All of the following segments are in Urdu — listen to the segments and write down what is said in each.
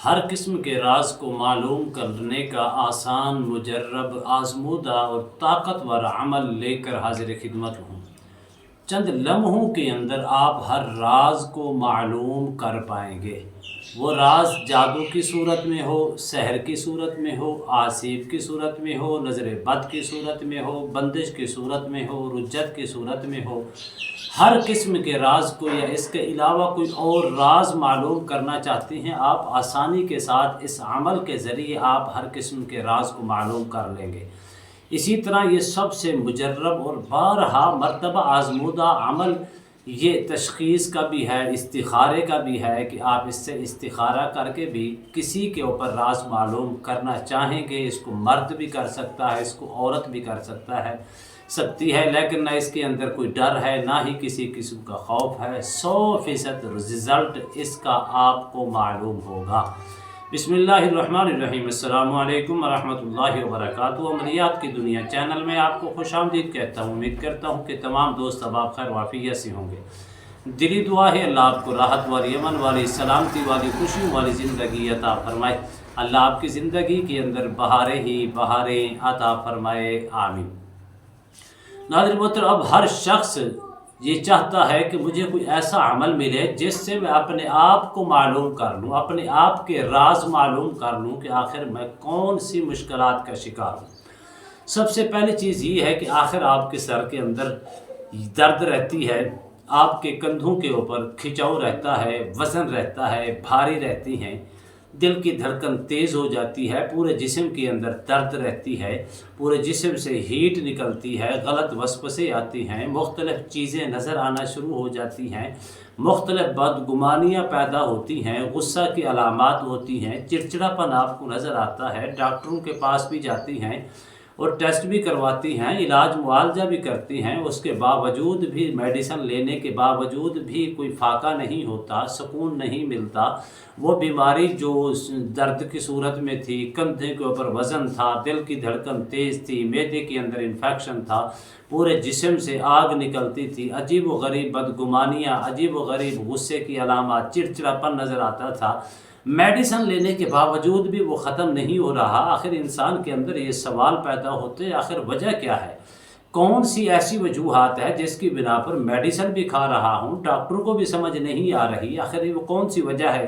ہر قسم کے راز کو معلوم کرنے کا آسان، مجرب، آزمودہ اور طاقتور عمل لے کر حاضر خدمت ہوں۔ چند لمحوں کے اندر آپ ہر راز کو معلوم کر پائیں گے۔ وہ راز جادو کی صورت میں ہو، سحر کی صورت میں ہو، آسیب کی صورت میں ہو، نظر بد کی صورت میں ہو، بندش کی صورت میں ہو، رجت کی صورت میں ہو، ہر قسم کے راز کو یا اس کے علاوہ کوئی اور راز معلوم کرنا چاہتے ہیں، آپ آسانی کے ساتھ اس عمل کے ذریعے آپ ہر قسم کے راز کو معلوم کر لیں گے۔ اسی طرح یہ سب سے مجرب اور بارہا مرتبہ آزمودہ عمل یہ تشخیص کا بھی ہے، استخارے کا بھی ہے کہ آپ اس سے استخارہ کر کے بھی کسی کے اوپر راز معلوم کرنا چاہیں گے۔ اس کو مرد بھی کر سکتا ہے، اس کو عورت بھی کر سکتی ہے، لیکن نہ اس کے اندر کوئی ڈر ہے، نہ ہی کسی قسم کا خوف ہے۔ 100% رزلٹ اس کا آپ کو معلوم ہوگا۔ بسم اللہ الرحمن الرحیم۔ السلام علیکم ورحمۃ اللہ وبرکاتہ۔ عملیات کی دنیا چینل میں آپ کو خوش آمدید کہتا ہوں۔ امید کرتا ہوں کہ تمام دوست اب خیر وافیت سے ہوں گے۔ دلی دعا ہے اللہ آپ کو راحت والی، امن والی، سلامتی والی، خوشیوں والی زندگی عطا فرمائے۔ اللہ آپ کی زندگی کے اندر بہاریں ہی بہاریں عطا فرمائے، آمین۔ ناظرین محترم، اب ہر شخص یہ چاہتا ہے کہ مجھے کوئی ایسا عمل ملے جس سے میں اپنے آپ کو معلوم کر لوں، اپنے آپ کے راز معلوم کر لوں کہ آخر میں کون سی مشکلات کا شکار ہوں۔ سب سے پہلی چیز یہ ہے کہ آخر آپ کے سر کے اندر درد رہتی ہے، آپ کے کندھوں کے اوپر کھچاؤ رہتا ہے، وزن رہتا ہے، بھاری رہتی ہیں، دل کی دھڑکن تیز ہو جاتی ہے، پورے جسم کے اندر درد رہتی ہے، پورے جسم سے ہیٹ نکلتی ہے، غلط وسوسے آتی ہیں، مختلف چیزیں نظر آنا شروع ہو جاتی ہیں، مختلف بدگمانیاں پیدا ہوتی ہیں، غصہ کی علامات ہوتی ہیں، چڑچڑاپن آپ کو نظر آتا ہے، ڈاکٹروں کے پاس بھی جاتی ہیں اور ٹیسٹ بھی کرواتی ہیں، علاج معالجہ بھی کرتی ہیں، اس کے باوجود بھی میڈیسن لینے کے باوجود بھی کوئی فاقہ نہیں ہوتا، سکون نہیں ملتا۔ وہ بیماری جو درد کی صورت میں تھی، کندھے کے اوپر وزن تھا، دل کی دھڑکن تیز تھی، معدے کے اندر انفیکشن تھا، پورے جسم سے آگ نکلتی تھی، عجیب و غریب بدگمانیاں، عجیب و غریب غصے کی علامات، چڑچڑاپن نظر آتا تھا، میڈیسن لینے کے باوجود بھی وہ ختم نہیں ہو رہا۔ آخر انسان کے اندر یہ سوال پیدا ہوتے آخر وجہ کیا ہے؟ کون سی ایسی وجوہات ہے جس کی بنا پر میڈیسن بھی کھا رہا ہوں، ڈاکٹر کو بھی سمجھ نہیں آ رہی؟ آخر وہ کون سی وجہ ہے؟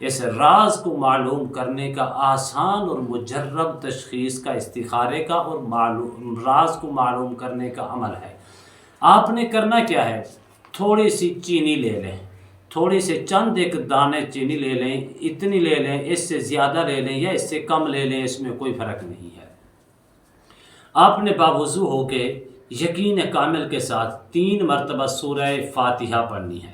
اس راز کو معلوم کرنے کا آسان اور مجرب تشخیص کا، استخارے کا اور راز کو معلوم کرنے کا عمل ہے۔ آپ نے کرنا کیا ہے؟ تھوڑی سی چینی لے لیں، تھوڑی سے چند ایک دانے چینی لے لیں، اتنی لے لیں، اس سے زیادہ لے لیں یا اس سے کم لے لیں، اس میں کوئی فرق نہیں ہے۔ آپ نے باوضو ہو کے یقین کامل کے ساتھ 3 مرتبہ سورہ فاتحہ پڑھنی ہے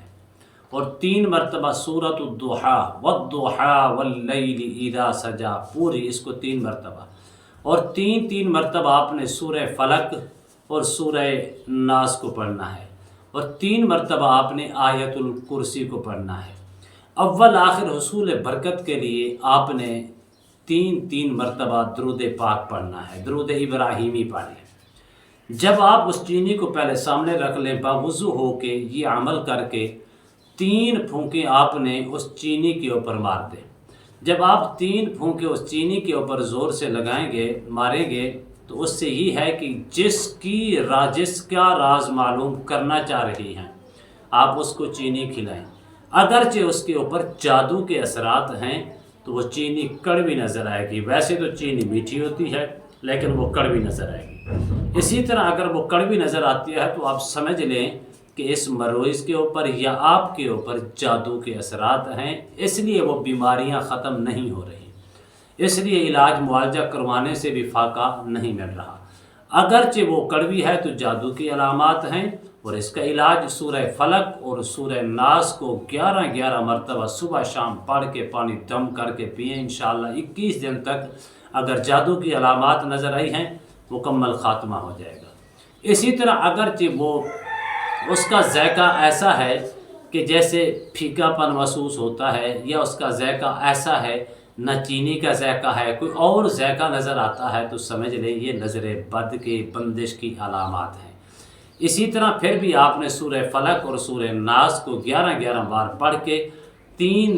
اور 3 مرتبہ سورۃ الضحیٰ والضحیٰ واللیل اذا سجا، پوری اس کو 3 مرتبہ، اور 3 مرتبہ آپ نے سورہ فلق اور سورہ ناس کو پڑھنا ہے، اور 3 مرتبہ آپ نے آیت الکرسی کو پڑھنا ہے۔ اول آخر حصول برکت کے لیے آپ نے 3 مرتبہ درود پاک پڑھنا ہے، درود ابراہیمی پڑھ لیں۔ جب آپ اس چینی کو پہلے سامنے رکھ لیں، باوضو ہو کے یہ عمل کر کے 3 پھونکیں آپ نے اس چینی کے اوپر مار دیں۔ جب آپ 3 پھونکیں اس چینی کے اوپر زور سے ماریں گے تو اس سے یہ ہے کہ جس کا راز معلوم کرنا چاہ رہی ہیں آپ اس کو چینی کھلائیں۔ اگرچہ اس کے اوپر جادو کے اثرات ہیں تو وہ چینی کڑوی نظر آئے گی، ویسے تو چینی میٹھی ہوتی ہے لیکن وہ کڑوی نظر آئے گی۔ اسی طرح اگر وہ کڑوی نظر آتی ہے تو آپ سمجھ لیں کہ اس مریض کے اوپر یا آپ کے اوپر جادو کے اثرات ہیں، اس لیے وہ بیماریاں ختم نہیں ہو رہی، اس لیے علاج معالجہ کروانے سے بھی فاقہ نہیں مل رہا۔ اگرچہ وہ کڑوی ہے تو جادو کی علامات ہیں، اور اس کا علاج سورہ فلق اور سورہ ناس کو 11 مرتبہ صبح شام پڑھ کے پانی دم کر کے پئیں، انشاءاللہ 21 دن تک اگر جادو کی علامات نظر آئی ہیں مکمل خاتمہ ہو جائے گا۔ اسی طرح اگرچہ اس کا ذائقہ ایسا ہے کہ جیسے پھیکا پن محسوس ہوتا ہے، یا اس کا ذائقہ ایسا ہے نہ چینی کا ذائقہ ہے، کوئی اور ذائقہ نظر آتا ہے، تو سمجھ لیں یہ نظر بد کے، بندش کی علامات ہیں۔ اسی طرح پھر بھی آپ نے سورہ فلق اور سورہ ناس کو 11 بار پڑھ کے 3